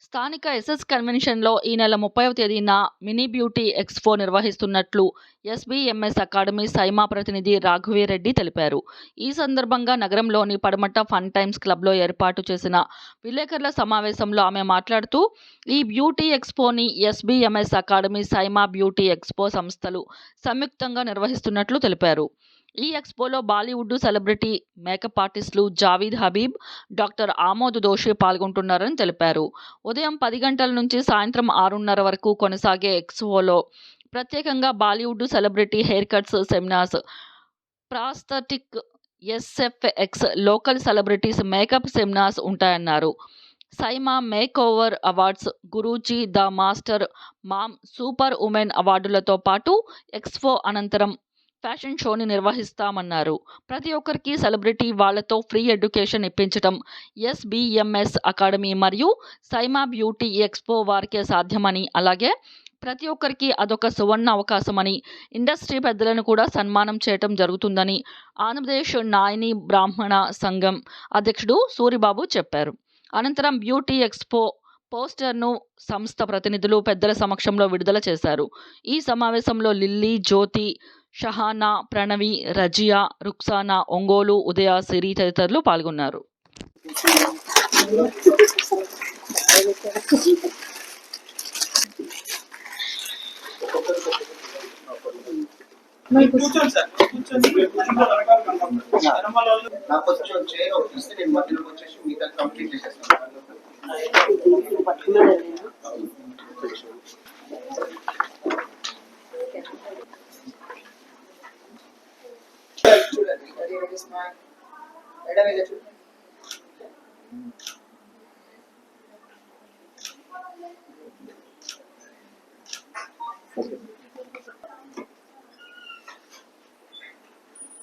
స్థానిక ఎస్ఎస్ కన్వెన్షన్లో ఈ నెల 30వ తేదీన మినీ బ్యూటీ ఎక్స్పో నిర్వహిస్తున్నట్లు ఎస్బీఎంఎస్ అకాడమీ సైమా ప్రతినిధి రాఘవేరెడ్డి తెలిపారు. ఈ సందర్భంగా నగరంలోని పడమట ఫన్ టైమ్స్ క్లబ్లో ఏర్పాటు చేసిన విలేకరుల సమావేశంలో ఆమె మాట్లాడుతూ, ఈ బ్యూటీ ఎక్స్పోని SBMS academy, SIIMA beauty expo సంస్థలు సంయుక్తంగా నిర్వహిస్తున్నట్లు తెలిపారు. ఈ ఎక్స్పోలో బాలీవుడ్ సెలబ్రిటీ మేకప్ ఆర్టిస్టులు జావీద్ హబీబ్, డాక్టర్ ఆమోద్ దోషి పాల్గొంటున్నారని తెలిపారు. ఉదయం 10 గంటల నుంచి సాయంత్రం 6:30 వరకు కొనసాగే ఎక్స్పోలో ప్రత్యేకంగా Bollywood celebrity hair cuts seminars, prosthetic, SFX, local celebrities makeup seminars ఉంటాయన్నారు. SIIMA make over awards, Guruji, the master, mom, super women అవార్డులతో పాటు ఎక్స్పో అనంతరం ఫ్యాషన్ షోని నిర్వహిస్తామన్నారు. ప్రతి ఒక్కరికి సెలబ్రిటీ వాళ్లతో ఫ్రీ ఎడ్యుకేషన్ ఇప్పించడం ఎస్బీఎంఎస్ అకాడమీ మరియు సైమా బ్యూటీ ఎక్స్పో వారికే సాధ్యమని, అలాగే ప్రతి ఒక్కరికి అదొక సువర్ణ అవకాశమని, ఇండస్ట్రీ పెద్దలను కూడా సన్మానం చేయటం జరుగుతుందని ఆంధ్రప్రదేశ్ నాయని బ్రాహ్మణ సంఘం అధ్యక్షుడు సూరిబాబు చెప్పారు. అనంతరం బ్యూటీ ఎక్స్పో పోస్టర్ను సంస్థ ప్రతినిధులు పెద్దల సమక్షంలో విడుదల చేశారు. ఈ సమావేశంలో లిల్లీ, జ్యోతి, షహానా, ప్రణవి, రజియా, రుక్సానా, ఒంగోలు, ఉదయ, సిరి తదితరులు పాల్గొన్నారు.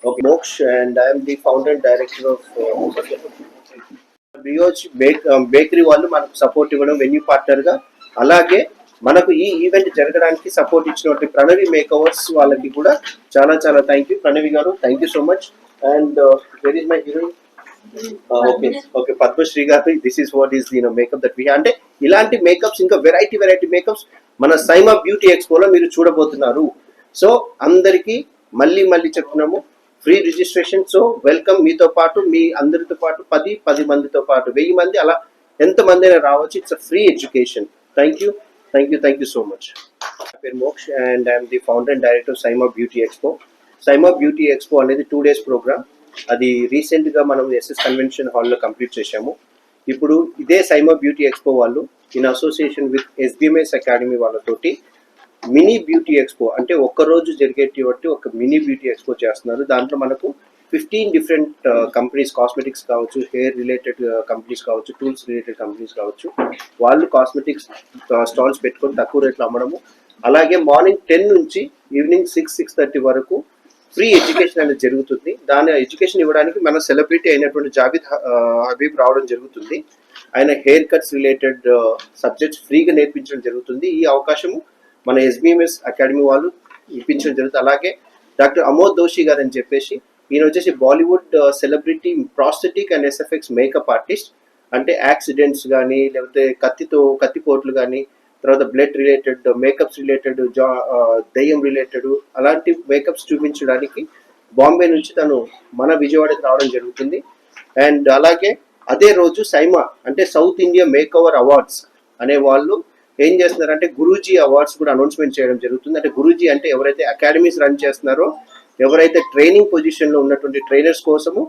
Okay, Moksh, and I am the founder and director of Brioche Bakery వాళ్ళు మనకు సపోర్ట్ ఇవ్వడం వెన్యూ పార్ట్నర్ గా, అలాగే మనకు ఈ ఈవెంట్ జరగడానికి సపోర్ట్ ఇచ్చినటువంటి ప్రణవి మేకవర్స్ వాళ్ళకి కూడా చాలా చాలా థ్యాంక్ యూ. ప్రణవి గారు, thank you so much. And where is my heroine? Okay, Padmashri గారు, this is what is makeup that we, అంటే ఇలాంటి మేకప్స్ ఇంకా వెరైటీ మేకప్స్ మన సైమా బ్యూటీ ఎక్స్పోలో మీరు చూడబోతున్నారు. సో అందరికీ మళ్ళీ చెప్తున్నాము, ఫ్రీ రిజిస్ట్రేషన్. So welcome. మీతో పాటు మీ అందరితో పాటు 10 మందితో పాటు 1000 మంది, అలా ఎంతమంది అయినా రావచ్చు. It's a free education. Thank you so much. నా పేరు Moksh and I'm the founder and director SIIMA beauty expo. SIIMA beauty expo అనేది 2 days ప్రోగ్రామ్. అది రీసెంట్గా మనం ఎస్ఎస్ కన్వెన్షన్ హాల్లో కంప్లీట్ చేశాము. ఇప్పుడు ఇదే సైమా బ్యూటీ ఎక్స్పో వాళ్ళు ఇన్ అసోసియేషన్ విత్ ఎస్బీఎంఎస్ అకాడమీ వాళ్ళతోటి మినీ బ్యూటీ ఎక్స్పో, అంటే ఒక్కరోజు జరిగేటువంటి ఒక మినీ బ్యూటీ ఎక్స్పో చేస్తున్నారు. దాంట్లో మనకు 15 డిఫరెంట్ కంపెనీస్, కాస్మెటిక్స్ కావచ్చు, హెయిర్ రిలేటెడ్ కంపెనీస్ కావచ్చు, టూల్స్ రిలేటెడ్ కంపెనీస్ కావచ్చు, వాళ్ళు కాస్మెటిక్స్ స్టాల్స్ పెట్టుకొని తక్కువ రేట్లు అమ్మడము. అలాగే మార్నింగ్ 10 నుంచి ఈవినింగ్ 6-6:30 వరకు ఫ్రీ ఎడ్యుకేషన్ అనేది జరుగుతుంది. దాని ఎడ్యుకేషన్ ఇవ్వడానికి మన సెలబ్రిటీ అయినటువంటి జావీద్ హబీబ్ రావడం జరుగుతుంది. ఆయన హెయిర్ కట్స్ రిలేటెడ్ సబ్జెక్ట్స్ ఫ్రీగా నేర్పించడం జరుగుతుంది. ఈ అవకాశము మన ఎస్బీఎంఎస్ అకాడమీ వాళ్ళు ఇప్పించడం జరుగుతుంది. అలాగే డాక్టర్ ఆమోద్ దోషి గారు అని చెప్పేసి, ఈయన వచ్చేసి Bollywood celebrity prosthetic and SFX makeup artist. అంటే యాక్సిడెంట్స్ కానీ, లేకపోతే కత్తిపోట్లు కానీ, తర్వాత బ్లడ్ రిలేటెడ్ మేకప్స్ రిలేటెడ్, దయ్యం రిలేటెడ్ అలాంటి మేకప్స్ చూపించడానికి బాంబే నుంచి తను మన విజయవాడకి రావడం జరుగుతుంది. అండ్ అలాగే అదే రోజు సైమా అంటే south India make over awards అనే వాళ్ళు ఏం చేస్తున్నారంటే గురూజీ అవార్డ్స్ కూడా అనౌన్స్మెంట్ చేయడం జరుగుతుంది. అంటే గురూజీ అంటే ఎవరైతే అకాడమీస్ రన్ చేస్తున్నారో, ఎవరైతే ట్రైనింగ్ పొజిషన్లో ఉన్నటువంటి ట్రైనర్స్ కోసము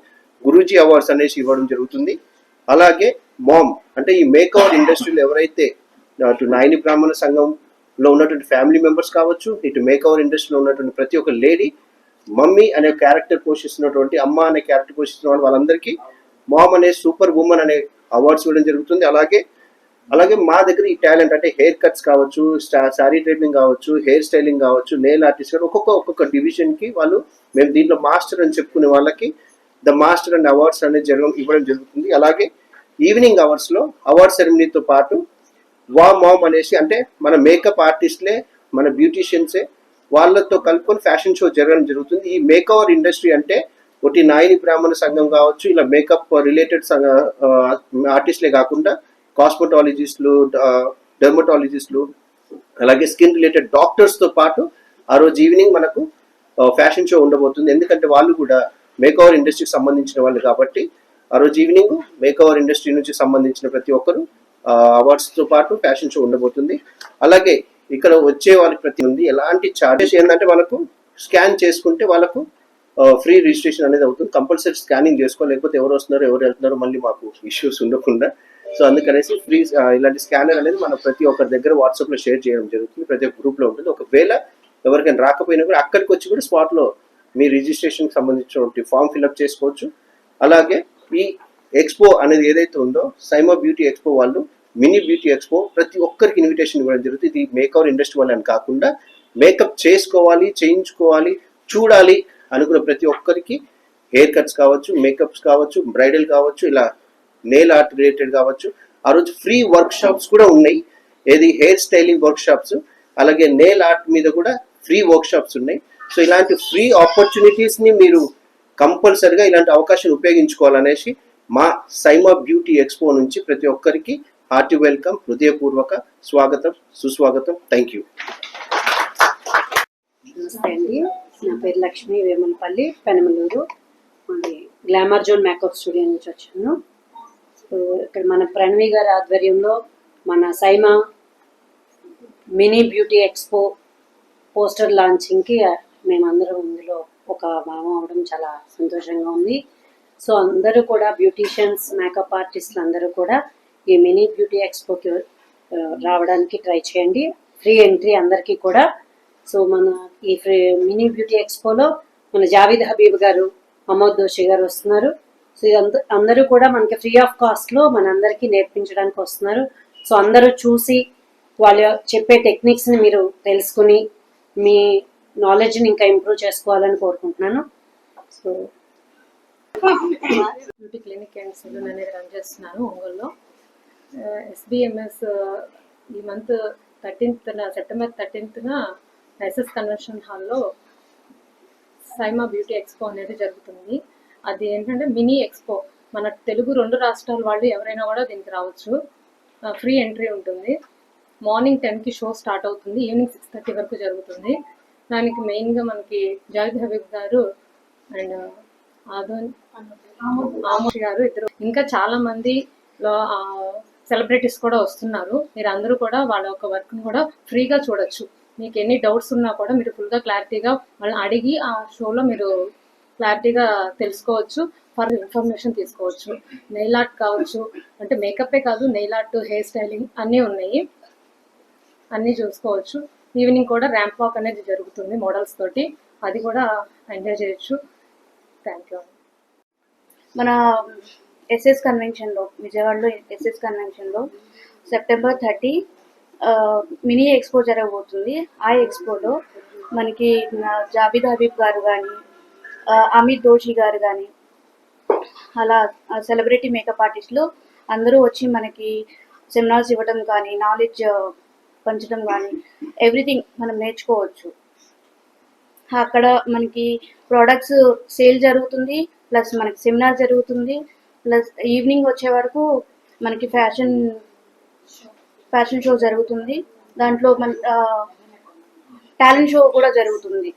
గురూజీ అవార్డ్స్ అనేసి ఇవ్వడం జరుగుతుంది. అలాగే మామ్ అంటే ఈ మేక్ ఓవర్ ఇండస్ట్రీలో ఎవరైతే అటు నాయని బ్రాహ్మణ సంఘంలో ఉన్నటువంటి ఫ్యామిలీ మెంబర్స్ కావచ్చు, ఇటు మేక్ ఓవర్ ఇండస్ట్రీలో ఉన్నటువంటి ప్రతి ఒక్క లేడీ, మమ్మీ అనే క్యారెక్టర్ పోషిస్తున్నటువంటి, అమ్మ అనే క్యారెక్టర్ పోషిస్తున్న వాళ్ళందరికీ మామ్ అనే సూపర్ ఉమెన్ అనే అవార్డ్స్ ఇవ్వడం జరుగుతుంది. అలాగే మా దగ్గర ఈ టాలెంట్ అంటే హెయిర్ కట్స్ కావచ్చు, శారీ ట్రైనింగ్ కావచ్చు, హెయిర్ స్టైలింగ్ కావచ్చు, నెయిల్ ఆర్టిస్ట్ కావచ్చు, ఒక్కొక్క డివిజన్కి వాళ్ళు మేము దీంట్లో మాస్టర్ అని చెప్పుకునే వాళ్ళకి ద మాస్టర్ అండ్ అవార్డ్స్ అనేది ఇవ్వడం జరుగుతుంది. అలాగే ఈవినింగ్ అవర్స్లో అవార్డ్ సెరమనీతో పాటు మామ్ అనేసి, అంటే మన మేకప్ ఆర్టిస్ట్లే, మన బ్యూటీషియన్సే, వాళ్ళతో కలుపుకొని ఫ్యాషన్ షో జరగడం జరుగుతుంది. ఈ మేక్ ఓవర్ ఇండస్ట్రీ అంటే ఒకటి నాయని బ్రాహ్మణ సంఘం కావచ్చు, ఇలా మేకప్ రిలేటెడ్ ఆర్టిస్ట్లే కాకుండా కాస్మెటాలజిస్టులు, డెర్మటాలజిస్టులు, అలాగే స్కిన్ రిలేటెడ్ డాక్టర్స్తో పాటు ఆ రోజు ఈవినింగ్ మనకు ఫ్యాషన్ షో ఉండబోతుంది. ఎందుకంటే వాళ్ళు కూడా మేక్ ఓవర్ ఇండస్ట్రీకి సంబంధించిన వాళ్ళు కాబట్టి ఆ రోజు ఈవినింగ్ మేక్ ఓవర్ ఇండస్ట్రీ నుంచి సంబంధించిన ప్రతి ఒక్కరు అవార్డ్స్తో పాటు ఫ్యాషన్ షో ఉండబోతుంది. అలాగే ఇక్కడ వచ్చే వాళ్ళకి ప్రతి ఉంది ఎలాంటి ఛార్జెస్ ఏంటంటే వాళ్ళకు స్కాన్ చేసుకుంటే వాళ్ళకు ఫ్రీ రిజిస్ట్రేషన్ అనేది అవుతుంది. కంపల్సరీ స్కానింగ్ చేసుకోవాలి, లేకపోతే ఎవరు వస్తున్నారో ఎవరు వెళ్తున్నారో మళ్ళీ మాకు ఇష్యూస్ ఉండకుండా. సో అందుకనేసి ఫ్రీ ఇలాంటి స్కానర్ అనేది మనం ప్రతి ఒక్కరి దగ్గర వాట్సాప్లో షేర్ చేయడం జరుగుతుంది. ప్రతి ఒక్క గ్రూప్లో ఉంటుంది. ఒకవేళ ఎవరికైనా రాకపోయినా కూడా అక్కడికి వచ్చి కూడా స్పాట్లో మీ రిజిస్ట్రేషన్కి సంబంధించినటువంటి ఫామ్ ఫిల్అప్ చేసుకోవచ్చు. అలాగే ఈ ఎక్స్పో అనేది ఏదైతే ఉందో సైమా బ్యూటీ ఎక్స్పో వాళ్ళు మినీ బ్యూటీ ఎక్స్పో ప్రతి ఒక్కరికి ఇన్విటేషన్ ఇవ్వడం జరుగుతుంది. ఇది మేకవర్ ఇండస్ట్రీ వాళ్ళని కాకుండా మేకప్ చేసుకోవాలి, చేయించుకోవాలి, చూడాలి అనుకున్న ప్రతి ఒక్కరికి హెయిర్ కట్స్ కావచ్చు, మేకప్స్ కావచ్చు, బ్రైడల్ కావచ్చు, ఇలా నెయిల్ ఆర్ట్ రిలేటెడ్ కావచ్చు. ఆ రోజు ఫ్రీ వర్క్ షాప్స్ కూడా ఉన్నాయి. ఏది హెయిర్ స్టైలింగ్ వర్క్ షాప్స్, అలాగే నెయిల్ ఆర్ట్ మీద కూడా ఫ్రీ వర్క్ షాప్స్ ఉన్నాయి. సో ఇలాంటి ఫ్రీ ఆపర్చునిటీస్ని మీరు కంపల్సరిగా ఇలాంటి అవకాశాన్ని ఉపయోగించుకోవాలనేసి మా సైమా బ్యూటీ ఎక్స్పో నుంచి ప్రతి ఒక్కరికి హార్టీ వెల్కమ్, హృదయపూర్వక స్వాగతం, సుస్వాగతం. Thank you. నమస్తే అండి, నా పేరు లక్ష్మి, వేమలపల్లి, పెనమలూరు. మరి గ్లామర్ జోన్ మేకప్ స్టూడియో నుంచి వచ్చాను. సో ఇక్కడ మన ప్రణవి గారి ఆధ్వర్యంలో మన SIIMA mini beauty expo poster లాంచింగ్కి మేమందరం ఇందులో ఒక భాగం అవడం చాలా సంతోషంగా ఉంది. సో అందరూ కూడా బ్యూటీషియన్స్, మేకప్ ఆర్టిస్టులు అందరూ కూడా ఈ మినీ బ్యూటీ ఎక్స్పోకి రావడానికి ట్రై చేయండి. ఫ్రీ ఎంట్రీ అందరికీ కూడా. సో మన ఈ మినీ బ్యూటీ ఎక్స్పోలో మన జావీద్ హబీబ్ గారు, అమోద్ దోషి గారు వస్తున్నారు. సో ఇది అందరూ కూడా మనకి ఫ్రీ ఆఫ్ కాస్ట్లో మనందరికీ నేర్పించడానికి వస్తున్నారు. సో అందరూ చూసి వాళ్ళు చెప్పే టెక్నిక్స్ని మీరు తెలుసుకుని మీ నాలెడ్జ్ని ఇంకా ఇంప్రూవ్ చేసుకోవాలని కోరుకుంటున్నాను. So beauty clinic and salon అనేది రన్ చేస్తున్నాను ఒంగోలులో. ఎస్బిఎంఎస్ ఈ month 13th September 13th SS convention హాల్లో సైమా బ్యూటీ ఎక్స్పో అనేది జరుగుతుంది. అది ఏంటంటే మినీ ఎక్స్పో. మన తెలుగు 2 రాష్ట్రాల వాళ్ళు ఎవరైనా కూడా దీనికి రావచ్చు. ఫ్రీ ఎంట్రీ ఉంటుంది. మార్నింగ్ 10కి షో స్టార్ట్ అవుతుంది, ఈవినింగ్ 6:30 వరకు జరుగుతుంది. దానికి మెయిన్గా మనకి జావేద్ హబీబ్ గారు అండ్ ఆమోష్ గారు ఇద్దరు, ఇంకా చాలా మంది సెలబ్రిటీస్ కూడా వస్తున్నారు. మీరు అందరూ కూడా వాళ్ళ యొక్క వర్క్ని కూడా ఫ్రీగా చూడొచ్చు. మీకు ఎన్ని డౌట్స్ ఉన్నా కూడా మీరు ఫుల్గా క్లారిటీగా వాళ్ళని అడిగి ఆ షోలో మీరు క్లారిటీగా తెలుసుకోవచ్చు, ఫర్ ఇన్ఫర్మేషన్ తీసుకోవచ్చు. నెయిల్ ఆర్ట్ కావచ్చు, అంటే మేకప్పే కాదు, నెయిల్ ఆర్ట్, హెయిర్ స్టైలింగ్ అన్నీ ఉన్నాయి, అన్నీ చూసుకోవచ్చు. ఈవినింగ్ కూడా ర్యాంప్ వాక్ అనేది జరుగుతుంది మోడల్స్ తోటి, అది కూడా ఎంజాయ్ చేయొచ్చు. Thank you. మన ఎస్ఎస్ కన్వెన్షన్లో, విజయవాడలో ఎస్ఎస్ కన్వెన్షన్లో సెప్టెంబర్ 30 మినీ ఎక్స్పో జరగబోతుంది. ఆ ఎక్స్పోలో మనకి జావీద్ హబీబ్ గారు కానీ, అమిత్ దోషి గారు కానీ, అలా సెలబ్రిటీ మేకప్ ఆర్టిస్టులు అందరూ వచ్చి మనకి సెమినార్స్ ఇవ్వడం కానీ, నాలెడ్జ్ పంచడం కానీ, ఎవ్రీథింగ్ మనం నేర్చుకోవచ్చు. అక్కడ మనకి ప్రోడక్ట్స్ సేల్ జరుగుతుంది, ప్లస్ మనకి సెమినార్ జరుగుతుంది, ప్లస్ ఈవినింగ్ వచ్చే వరకు మనకి ఫ్యాషన్ షో జరుగుతుంది. దాంట్లో మన టాలెంట్ షో కూడా జరుగుతుంది.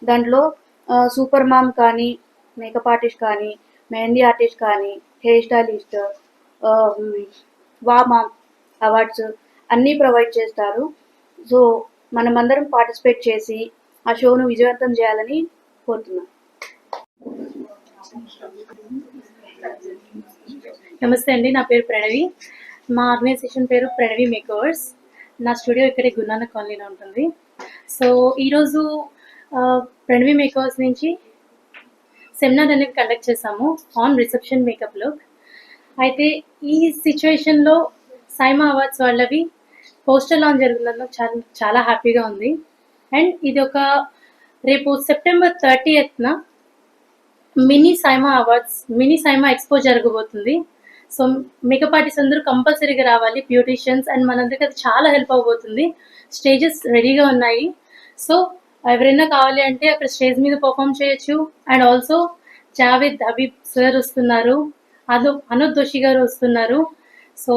దాంట్లో సూపర్ మామ్ కానీ, మేకప్ ఆర్టిస్ట్ కానీ, మెహందీ ఆర్టిస్ట్ కానీ, హెయిర్ స్టైలిస్ట్, మామ్ అవార్డ్స్ అన్నీ ప్రొవైడ్ చేస్తారు. సో మనమందరం పార్టిసిపేట్ చేసి ఆ షోను విజయవంతం చేయాలని కోరుతున్నాను. నమస్తే అండి, నా పేరు ప్రణవి. మా ఆర్గనైజేషన్ పేరు ప్రణవి మేకవర్స్. నా స్టూడియో ఇక్కడే గురునానక్ కాలనీలో ఉంటుంది. సో ఈరోజు ప్రణవి మేకవర్స్ నుంచి సెమినార్ అనేది కండక్ట్ చేశాము ఆన్ రిసెప్షన్ మేకప్ లుక్. అయితే ఈ సిచ్యువేషన్లో సైమా అవార్డ్స్ వాళ్ళవి పోస్టర్ లాంచ్ జరుగుతున్నందుకు చాలా హ్యాపీగా ఉంది. అండ్ ఇది ఒక రేపు September 30th mini SIIMA expo జరగబోతుంది. సో మేకప్ ఆర్టిస్ట్ అందరూ కంపల్సరీగా రావాలి, బ్యూటీషియన్స్, అండ్ మనందరికీ అది చాలా హెల్ప్ అవబోతుంది. స్టేజెస్ రెడీగా ఉన్నాయి. సో ఎవరైనా కావాలి అంటే అక్కడ స్టేజ్ మీద పర్ఫామ్ చేయొచ్చు. And also Javed Habib sir వస్తున్నారు, అనూద్ దోషి గారు వస్తున్నారు. సో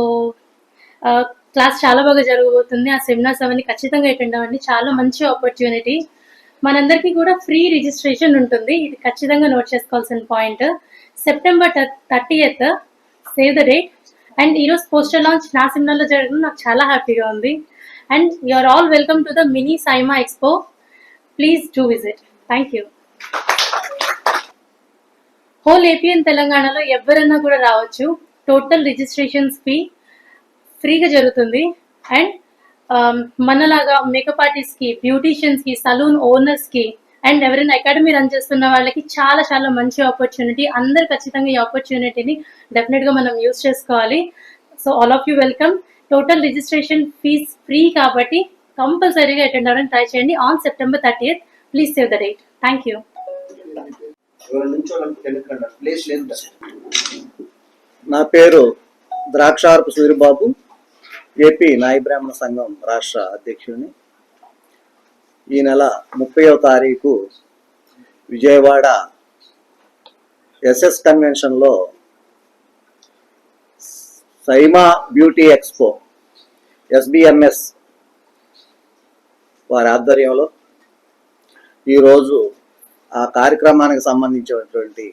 క్లాస్ చాలా బాగా జరగబోతుంది. ఆ సెమినార్స్ అవన్నీ ఖచ్చితంగా అటెండ్ అవ్వండి. చాలా మంచి ఆపర్చునిటీ. మనందరికీ కూడా ఫ్రీ రిజిస్ట్రేషన్ ఉంటుంది. ఇది ఖచ్చితంగా నోట్ చేసుకోవాల్సిన point. September 30th save the date. And ఈరోజు పోస్టర్ లాంచ్ నా సెమినార్లో జరగడం నాకు చాలా హ్యాపీగా ఉంది. And you are all welcome to the mini SIIMA expo. Please do visit. Thank you. Whole AP and తెలంగాణలో ఎవరైనా కూడా రావచ్చు. టోటల్ రిజిస్ట్రేషన్స్ ఫీ ఫ్రీగా జరుగుతుంది. అండ్ మనలాగా మేకప్ ఆర్టిస్ట్కి, బ్యూటీషియన్స్కి, సలూన్ ఓనర్స్కి అండ్ ఎవరైనా అకాడమీ రన్ చేస్తున్న వాళ్ళకి చాలా చాలా మంచి ఆపర్చునిటీ. అందరు ఖచ్చితంగా ఈ ఆపర్చునిటీని డెఫినెట్గా మనం యూజ్ చేసుకోవాలి. So all of you welcome. Total registration fees free కాబట్టి కంపల్సరీగా అటెండ్ అవ్వడానికి ట్రై చేయండి on September 30th. Please save the date. Thank you. Place లేదు. నా పేరు ద్రాక్షారపు సూరిబాబు, ఏపీ నాయ బ్రాహ్మణ సంఘం రాష్ట్ర అధ్యక్షుడిని. ఈ నెల 30వ తారీఖు విజయవాడ ఎస్ఎస్ కన్వెన్షన్లో సైమా బ్యూటీ ఎక్స్పో ఎస్బిఎంఎస్ వారి ఆధ్వర్యంలో ఈరోజు ఆ కార్యక్రమానికి సంబంధించినటువంటి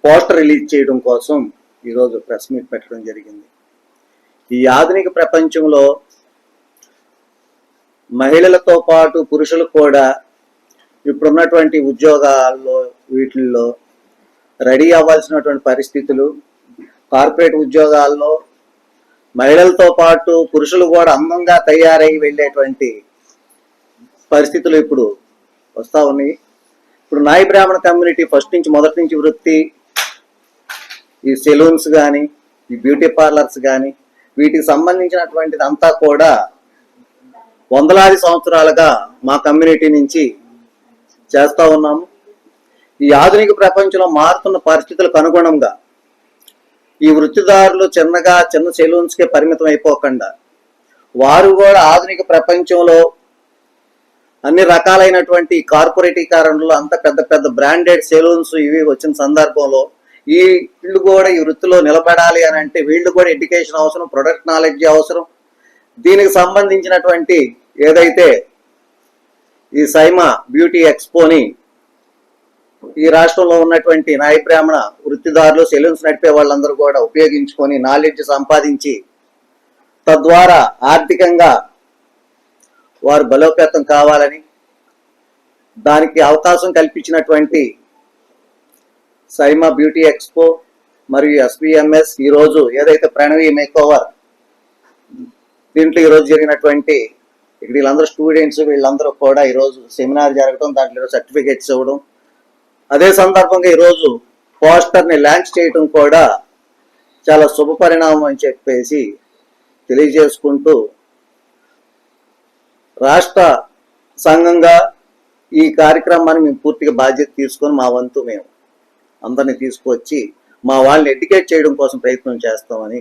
పోస్టర్ రిలీజ్ చేయడం కోసం ఈరోజు ప్రెస్ మీట్ పెట్టడం జరిగింది. ఈ ఆధునిక ప్రపంచంలో మహిళలతో పాటు పురుషులు కూడా ఇప్పుడున్నటువంటి ఉద్యోగాల్లో వీటిల్లో రెడీ అవ్వాల్సినటువంటి పరిస్థితులు, కార్పొరేట్ ఉద్యోగాల్లో మహిళలతో పాటు పురుషులు కూడా అందంగా తయారై వెళ్ళేటువంటి పరిస్థితులు ఇప్పుడు వస్తూ ఉన్నాయి. ఇప్పుడు నాయ బ్రాహ్మణ కమ్యూనిటీ మొదటి నుంచి వృత్తి, ఈ సెలూన్స్ కానీ, ఈ బ్యూటీ పార్లర్స్ కానీ, వీటికి సంబంధించినటువంటిది అంతా కూడా వందలాది సంవత్సరాలుగా మా కమ్యూనిటీ నుంచి చేస్తూ ఉన్నాము. ఈ ఆధునిక ప్రపంచంలో మారుతున్న పరిస్థితులకు అనుగుణంగా ఈ వృత్తిదారులు చిన్న సెలూన్స్కే పరిమితం అయిపోకుండా వారు కూడా ఆధునిక ప్రపంచంలో అన్ని రకాలైనటువంటి కార్పొరేటీకరణలో అంత పెద్ద పెద్ద బ్రాండెడ్ సెలూన్స్ ఇవి వచ్చిన సందర్భంలో ఈ వీళ్ళు కూడా ఈ వృత్తిలో నిలబడాలి అని అంటే వీళ్ళు కూడా ఎడ్యుకేషన్ అవసరం, ప్రొడక్ట్ నాలెడ్జ్ అవసరం. దీనికి సంబంధించినటువంటి ఏదైతే ఈ సైమా బ్యూటీ ఎక్స్పోని ఈ రాష్ట్రంలో ఉన్నటువంటి నాయ బ్రాహ్మణ వృత్తిదారులు, సెలూన్స్ నడిపే వాళ్ళందరూ కూడా ఉపయోగించుకొని నాలెడ్జ్ సంపాదించి తద్వారా ఆర్థికంగా వారు బలోపేతం కావాలని దానికి అవకాశం కల్పించినటువంటి సైమా బ్యూటీ ఎక్స్పో మరియు ఎస్బిఎంఎస్ ఈరోజు ఏదైతే ప్రణవి మేకోవర్ దీంట్లో ఈరోజు జరిగినటువంటి ఇక్కడ వీళ్ళందరూ స్టూడెంట్స్ వీళ్ళందరూ కూడా ఈరోజు సెమినార్ జరగడం, దాంట్లో సర్టిఫికేట్స్ ఇవ్వడం, అదే సందర్భంగా ఈరోజు పోస్టర్ని లాంచ్ చేయడం కూడా చాలా శుభ పరిణామం అని చెప్పేసి తెలియజేసుకుంటూ రాష్ట్ర సంఘంగా ఈ కార్యక్రమాన్ని మేము పూర్తిగా బాధ్యత తీసుకొని మా వంతు మేము అందరినీ తీసుకొచ్చి మా వాళ్ళని ఎడ్యుకేట్ చేయడం కోసం ప్రయత్నం చేస్తామని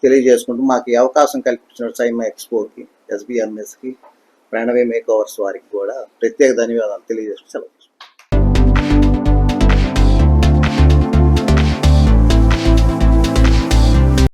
తెలియజేసుకుంటూ మాకు ఈ అవకాశం కల్పించిన సైమా ఎక్స్పోకి, ఎస్బిఎంఎస్కి, ప్రణవి మేకోవర్స్ వారికి కూడా ప్రత్యేక ధన్యవాదాలు తెలియజేసుకుంటూ